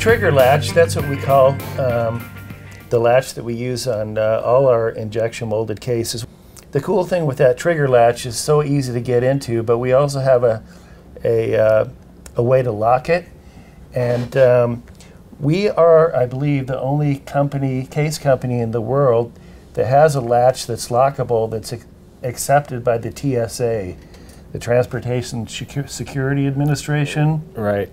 trigger latch, that's what we call the latch that we use on all our injection molded cases. The cool thing with that trigger latch is so easy to get into, but we also have a way to lock it. And we are, I believe, the only case company in the world that has a latch that's lockable that's accepted by the TSA, the Transportation Security Administration. Right.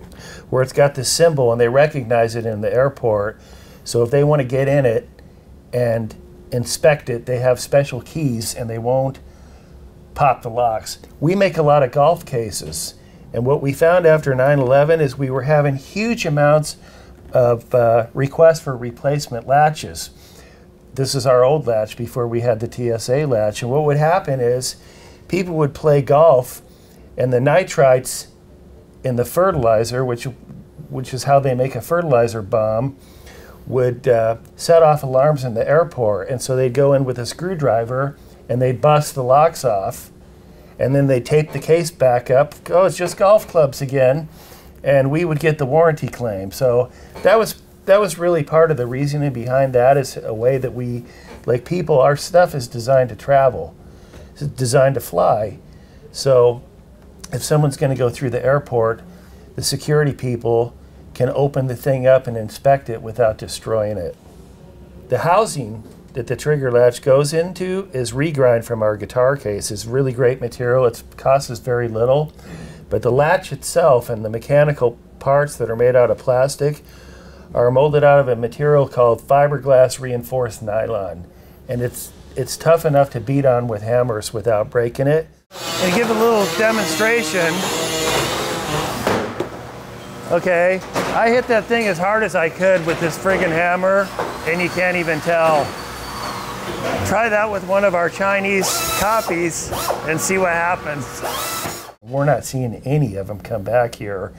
Where it's got this symbol and they recognize it in the airport. So if they want to get in it and inspect it, they have special keys and they won't pop the locks. We make a lot of golf cases. And what we found after 9/11 is we were having huge amounts of requests for replacement latches. This is our old latch before we had the TSA latch. And what would happen is people would play golf and the nitrites in the fertilizer, which is how they make a fertilizer bomb, would set off alarms in the airport. And so they'd go in with a screwdriver and they'd bust the locks off. And then they tape the case back up. Oh, it's just golf clubs again. And we would get the warranty claim. So that was really part of the reasoning behind that, is a way that we, like people, our stuff is designed to travel. It's designed to fly. So if someone's going to go through the airport, the security people can open the thing up and inspect it without destroying it. The housing that the trigger latch goes into is regrind from our guitar case. It's really great material. It costs us very little. But the latch itself and the mechanical parts that are made out of plastic are molded out of a material called fiberglass reinforced nylon. And it's tough enough to beat on with hammers without breaking it. And to give a little demonstration, okay, I hit that thing as hard as I could with this friggin' hammer, and you can't even tell. Try that with one of our Chinese copies and see what happens. We're not seeing any of them come back here,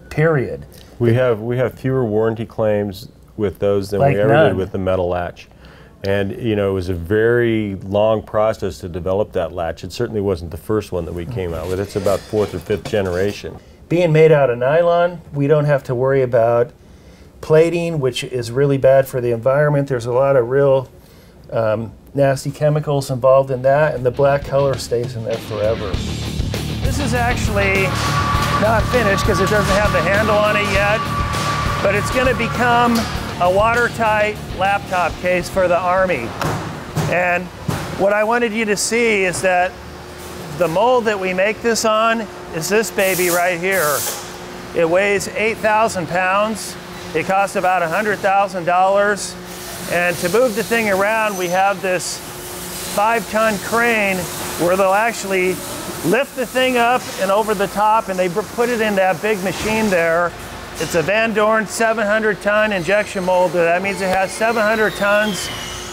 period. We have fewer warranty claims with those than like we ever none. did with the metal latch. And you know, it was a very long process to develop that latch. It certainly wasn't the first one that we came out with. It's about 4th or 5th generation. Being made out of nylon, we don't have to worry about plating, which is really bad for the environment. There's a lot of real nasty chemicals involved in that, and the black color stays in there forever. This is actually not finished because it doesn't have the handle on it yet, but it's going to become a watertight laptop case for the Army. And what I wanted you to see is that the mold that we make this on is this baby right here. It weighs 8,000 pounds. It costs about $100,000. And to move the thing around, we have this 5-ton crane where they'll actually lift the thing up and over the top, and they put it in that big machine there. It's a Van Dorn 700-ton injection molder. That means it has 700 tons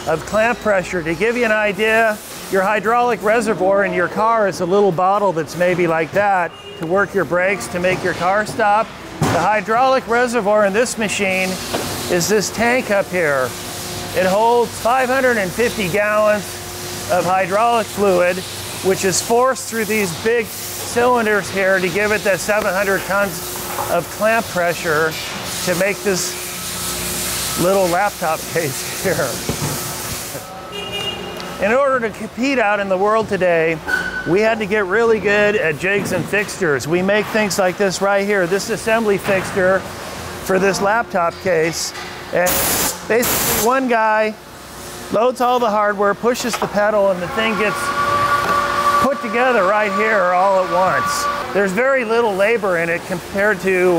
of clamp pressure. To give you an idea, your hydraulic reservoir in your car is a little bottle that's maybe like that to work your brakes to make your car stop. The hydraulic reservoir in this machine is this tank up here. It holds 550 gallons of hydraulic fluid, which is forced through these big cylinders here to give it that 700 tons of clamp pressure to make this little laptop case here. In order to compete out in the world today, we had to get really good at jigs and fixtures. We make things like this right here, this assembly fixture for this laptop case. And basically one guy loads all the hardware, pushes the pedal, and the thing gets put together right here all at once. There's very little labor in it compared to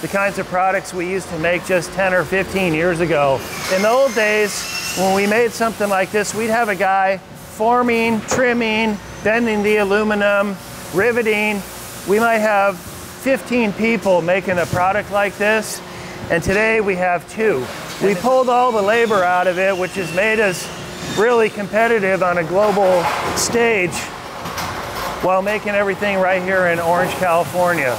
the kinds of products we used to make just 10 or 15 years ago. In the old days, when we made something like this, we'd have a guy forming, trimming, bending the aluminum, riveting. We might have 15 people making a product like this, and today we have 2. We pulled all the labor out of it, which has made us really competitive on a global stage while making everything right here in Orange, California.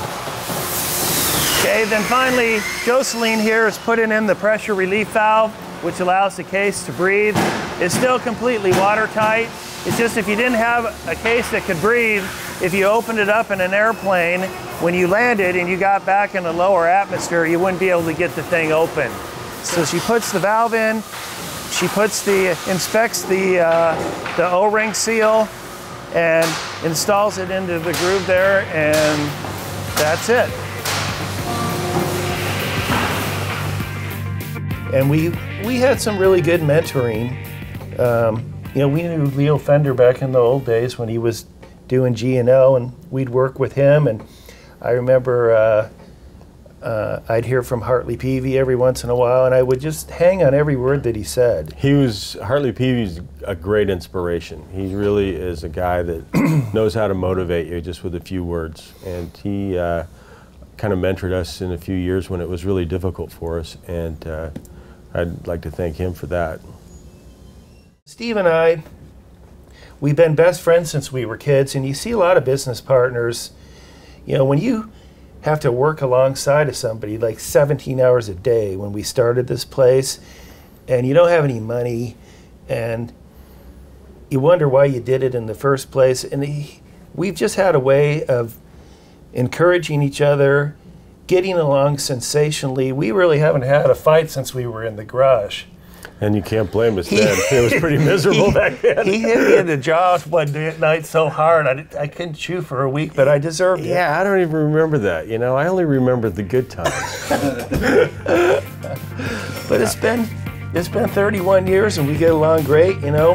Okay, then finally, Jocelyn here is putting in the pressure relief valve, which allows the case to breathe. It's still completely watertight. It's just if you didn't have a case that could breathe, if you opened it up in an airplane, when you landed and you got back in the lower atmosphere, you wouldn't be able to get the thing open. So she puts the valve in, she inspects the O-ring seal, and installs it into the groove there, and that's it. And we had some really good mentoring. You know, we knew Leo Fender back in the old days when he was doing G&L, and we'd work with him. And I remember I'd hear from Hartley Peavy every once in a while, and I would just hang on every word that he said. Hartley Peavy's a great inspiration. He really is a guy that knows how to motivate you just with a few words. And he kind of mentored us in a few years when it was really difficult for us, and I'd like to thank him for that. Steve and I, we've been best friends since we were kids, and you see a lot of business partners, you know, when you have to work alongside of somebody like 17 hours a day when we started this place, and you don't have any money, and you wonder why you did it in the first place. And we've just had a way of encouraging each other, getting along sensationally. We really haven't had a fight since we were in the garage. And you can't blame us then. It was pretty miserable back then. He hit me in the jaws one night so hard I couldn't chew for a week, but I deserved it. Yeah, I don't even remember that. You know, I only remember the good times. But it's been 31 years and we get along great, you know.